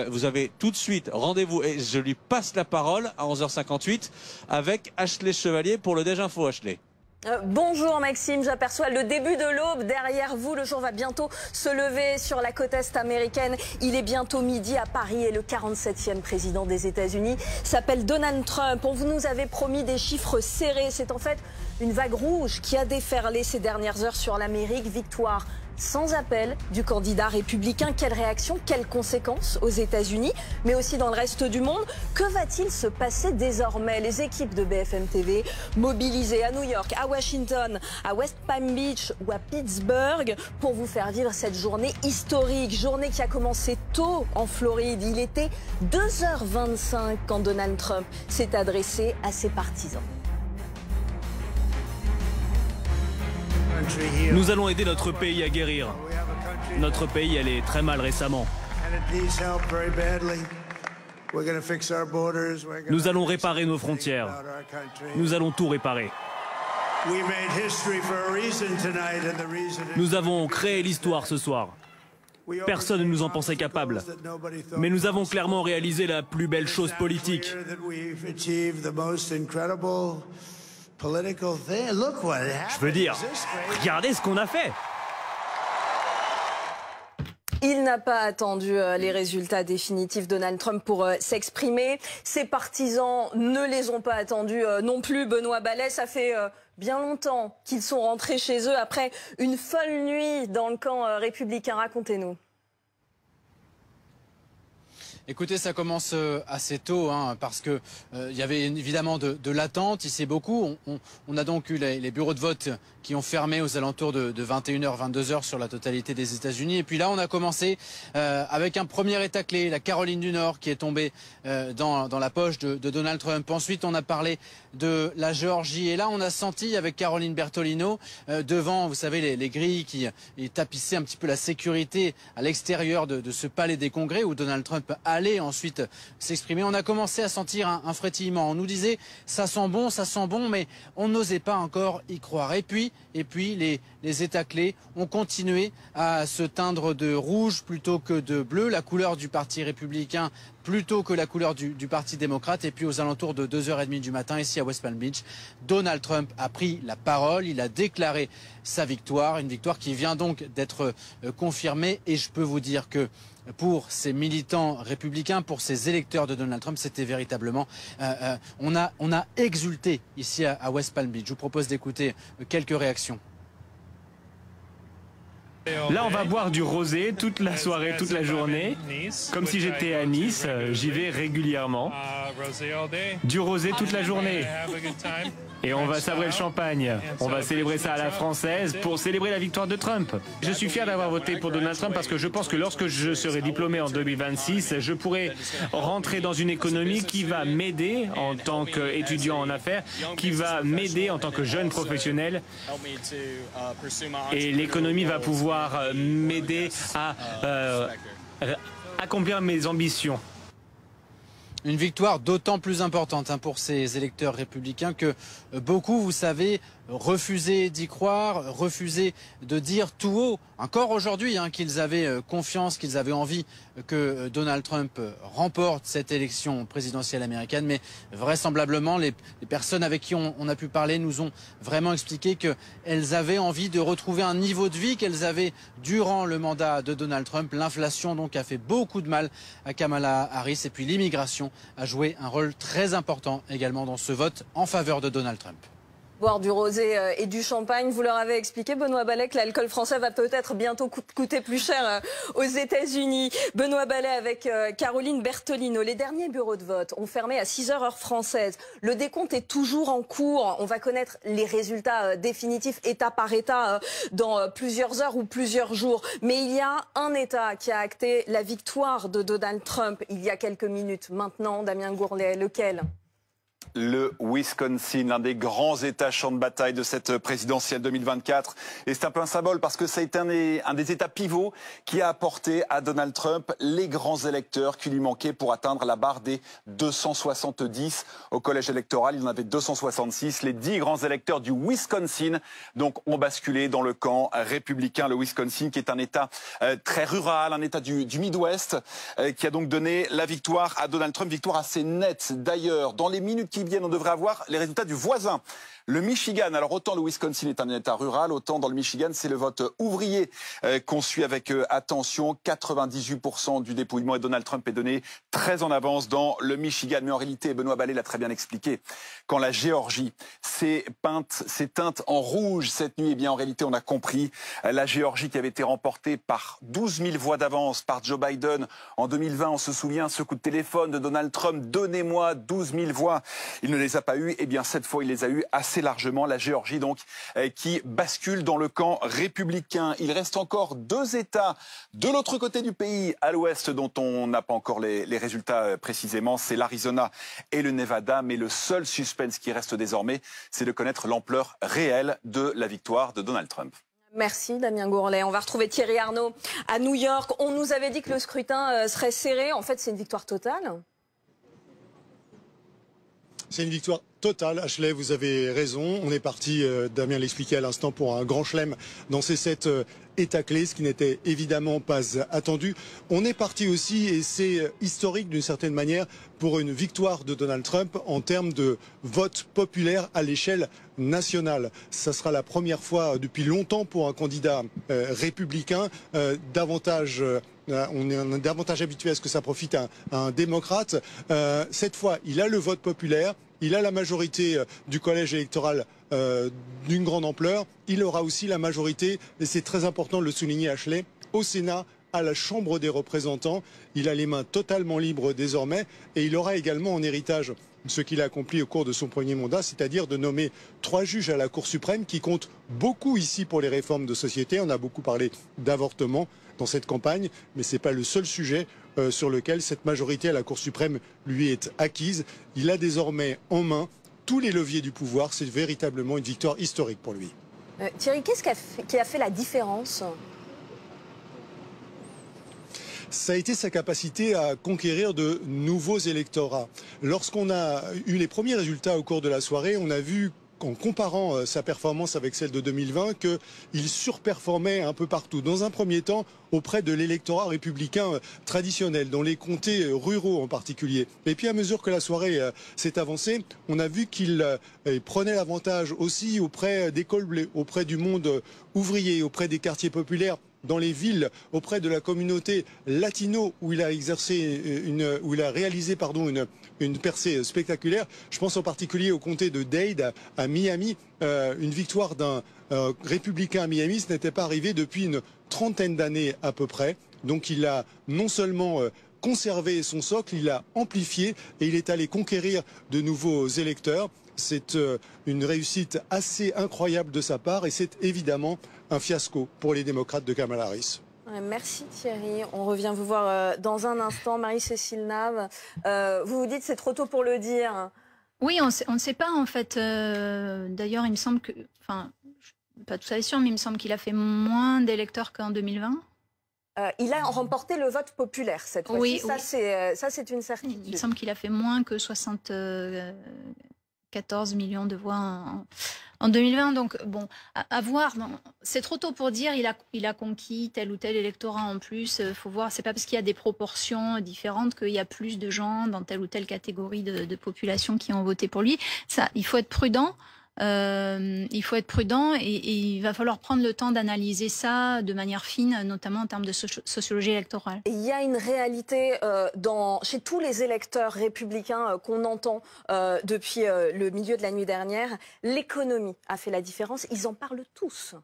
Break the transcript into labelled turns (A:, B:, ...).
A: Vous avez tout de suite rendez-vous et je lui passe la parole à 11h58 avec Ashley Chevalier pour le Déj Info. Ashley.
B: Bonjour Maxime, j'aperçois le début de l'aube derrière vous. Le jour va bientôt se lever sur la côte est américaine. Il est bientôt midi à Paris et le 47e président des États-Unis s'appelle Donald Trump. On nous avait promis des chiffres serrés. C'est en fait une vague rouge qui a déferlé ces dernières heures sur l'Amérique. Victoire sans appel du candidat républicain. Quelle réaction, quelles conséquences aux États-Unis, mais aussi dans le reste du monde? Que va-t-il se passer désormais? Les équipes de BFM TV mobilisées à New York, à Washington, à West Palm Beach ou à Pittsburgh pour vous faire vivre cette journée historique. Journée qui a commencé tôt en Floride. Il était 2h25 quand Donald Trump s'est adressé à ses partisans.
C: Nous allons aider notre pays à guérir. Notre pays allait très mal récemment. Nous allons réparer nos frontières. Nous allons tout réparer. Nous avons créé l'histoire ce soir. Personne ne nous en pensait capable. Mais nous avons clairement réalisé la plus belle chose politique. Je veux dire, regardez ce qu'on a fait.
B: Il n'a pas attendu les résultats définitifs, Donald Trump, pour s'exprimer. Ses partisans ne les ont pas attendus non plus. Benoît Ballet, ça fait bien longtemps qu'ils sont rentrés chez eux après une folle nuit dans le camp républicain. Racontez-nous.
D: Écoutez, ça commence assez tôt, parce que il y avait évidemment de l'attente. Ici, beaucoup. On a donc eu les bureaux de vote qui ont fermé aux alentours de 21h, 22h sur la totalité des États-Unis. Et puis là, on a commencé avec un premier état clé, la Caroline du Nord, qui est tombée dans la poche de Donald Trump. Ensuite, on a parlé de la Géorgie. Et là, on a senti avec Caroline Bertolino, devant, vous savez, les grilles qui tapissaient un petit peu la sécurité à l'extérieur de ce palais des Congrès où Donald Trump allait ensuite s'exprimer. On a commencé à sentir un frétillement. On nous disait ça sent bon, mais on n'osait pas encore y croire. Et puis les États clés ont continué à se teindre de rouge plutôt que de bleu, la couleur du Parti républicain plutôt que la couleur du Parti démocrate. Et puis aux alentours de 2h30 du matin, ici à West Palm Beach, Donald Trump a pris la parole. Il a déclaré sa victoire, une victoire qui vient donc d'être confirmée. Et je peux vous dire que pour ces militants républicains, pour ces électeurs de Donald Trump, c'était véritablement... on a exulté ici à West Palm Beach. Je vous propose d'écouter quelques réactions.
C: Là, on va boire du rosé toute la soirée, toute la journée. Comme si j'étais à Nice, j'y vais régulièrement. Du rosé toute la journée. Et on va sabrer le champagne. On va célébrer ça à la française pour célébrer la victoire de Trump. Je suis fier d'avoir voté pour Donald Trump parce que je pense que lorsque je serai diplômé en 2026, je pourrai rentrer dans une économie qui va m'aider en tant qu'étudiant en affaires, qui va m'aider en tant que jeune professionnel. Et l'économie va pouvoir m'aider à accomplir mes ambitions.
D: Une victoire d'autant plus importante pour ces électeurs républicains que beaucoup, vous savez, refusaient d'y croire, refusaient de dire tout haut, encore aujourd'hui, qu'ils avaient confiance, qu'ils avaient envie que Donald Trump remporte cette élection présidentielle américaine. Mais vraisemblablement, les personnes avec qui on a pu parler nous ont vraiment expliqué qu'elles avaient envie de retrouver un niveau de vie qu'elles avaient durant le mandat de Donald Trump. L'inflation donc a fait beaucoup de mal à Kamala Harris et puis l'immigration a joué un rôle très important également dans ce vote en faveur de Donald Trump.
B: Boire du rosé et du champagne, vous leur avez expliqué, Benoît Ballet, que l'alcool français va peut-être bientôt coûter plus cher aux États-Unis. Benoît Ballet avec Caroline Bertolino. Les derniers bureaux de vote ont fermé à 6h heure française. Le décompte est toujours en cours. On va connaître les résultats définitifs État par État dans plusieurs heures ou plusieurs jours. Mais il y a un État qui a acté la victoire de Donald Trump il y a quelques minutes. Maintenant, Damien Gourlet, lequel ?
E: Le Wisconsin, l'un des grands États champs de bataille de cette présidentielle 2024. Et c'est un peu un symbole parce que ça a été un des États pivots qui a apporté à Donald Trump les grands électeurs qui lui manquaient pour atteindre la barre des 270 au collège électoral. Il y en avait 266. Les 10 grands électeurs du Wisconsin donc ont basculé dans le camp républicain. Le Wisconsin qui est un État très rural, un État du Midwest qui a donc donné la victoire à Donald Trump. Victoire assez nette d'ailleurs. Dans les minutes qui viennent, on devrait avoir les résultats du voisin. Le Michigan, alors autant le Wisconsin est un État rural, autant dans le Michigan, c'est le vote ouvrier qu'on suit avec attention. 98% du dépouillement et Donald Trump est donné très en avance dans le Michigan. Mais en réalité, Benoît Ballet l'a très bien expliqué, quand la Géorgie s'est teinte en rouge cette nuit, eh bien en réalité, on a compris. La Géorgie qui avait été remportée par 12 000 voix d'avance par Joe Biden en 2020. On se souvient, ce coup de téléphone de Donald Trump, donnez-moi 12 000 voix. Il ne les a pas eues. Eh bien cette fois, il les a eues assez largement. La Géorgie donc qui bascule dans le camp républicain. Il reste encore 2 États de l'autre côté du pays, à l'ouest, dont on n'a pas encore les résultats précisément. C'est l'Arizona et le Nevada. Mais le seul suspense qui reste désormais, c'est de connaître l'ampleur réelle de la victoire de Donald Trump.
B: Merci Damien Gourlet. On va retrouver Thierry Arnaud à New York. On nous avait dit que le scrutin serait serré. En fait, c'est une victoire totale.
F: C'est une victoire totale, Ashley, vous avez raison. On est parti, Damien l'expliquait à l'instant, pour un grand chelem dans ces 7 États clés, ce qui n'était évidemment pas attendu. On est parti aussi, et c'est historique d'une certaine manière, pour une victoire de Donald Trump en termes de vote populaire à l'échelle nationale. Ça sera la première fois depuis longtemps pour un candidat républicain, on est davantage habitué à ce que ça profite à un démocrate. Cette fois, il a le vote populaire, il a la majorité du collège électoral d'une grande ampleur. Il aura aussi la majorité, et c'est très important de le souligner, Ashley, au Sénat, à la Chambre des représentants. Il a les mains totalement libres désormais, et il aura également en héritage ce qu'il a accompli au cours de son premier mandat, c'est-à-dire de nommer 3 juges à la Cour suprême qui comptent beaucoup ici pour les réformes de société. On a beaucoup parlé d'avortement dans cette campagne, mais ce n'est pas le seul sujet sur lequel cette majorité à la Cour suprême lui est acquise. Il a désormais en main tous les leviers du pouvoir. C'est véritablement une victoire historique pour lui.
B: Thierry, qu'est-ce qui a fait la différence ?
F: Ça a été sa capacité à conquérir de nouveaux électorats. Lorsqu'on a eu les premiers résultats au cours de la soirée, on a vu, en comparant sa performance avec celle de 2020, qu'il surperformait un peu partout. Dans un premier temps, auprès de l'électorat républicain traditionnel, dans les comtés ruraux en particulier. Et puis à mesure que la soirée s'est avancée, on a vu qu'il prenait l'avantage aussi auprès des col bleu, auprès du monde ouvrier, auprès des quartiers populaires, dans les villes, auprès de la communauté latino où il a réalisé une percée spectaculaire. Je pense en particulier au comté de Dade à Miami. Une victoire d'un républicain à Miami, ce n'était pas arrivé depuis une trentaine d'années à peu près. Donc il a non seulement conservé son socle, il l'a amplifié et il est allé conquérir de nouveaux électeurs. C'est une réussite assez incroyable de sa part et c'est évidemment un fiasco pour les démocrates de Kamala Harris.
B: Merci Thierry. On revient vous voir dans un instant. Marie-Cécile Nave, vous vous dites c'est trop tôt pour le dire.
G: Oui, on ne sait pas en fait. D'ailleurs, il me semble que... Enfin, je ne suis pas tout à fait sûre, mais il me semble qu'il a fait moins d'électeurs qu'en 2020.
B: Il a remporté le vote populaire cette fois-ci. Oui, ça c'est une certitude.
G: Il me semble qu'il a fait moins que 14 millions de voix en 2020. Donc, bon, à voir. C'est trop tôt pour dire il a conquis tel ou tel électorat en plus. Faut voir, c'est pas parce qu'il y a des proportions différentes qu'il y a plus de gens dans telle ou telle catégorie de population qui ont voté pour lui. Ça, il faut être prudent. Et il va falloir prendre le temps d'analyser ça de manière fine, notamment en termes de sociologie électorale.
B: Il y a une réalité chez tous les électeurs républicains qu'on entend depuis le milieu de la nuit dernière. L'économie a fait la différence. Ils en parlent tous.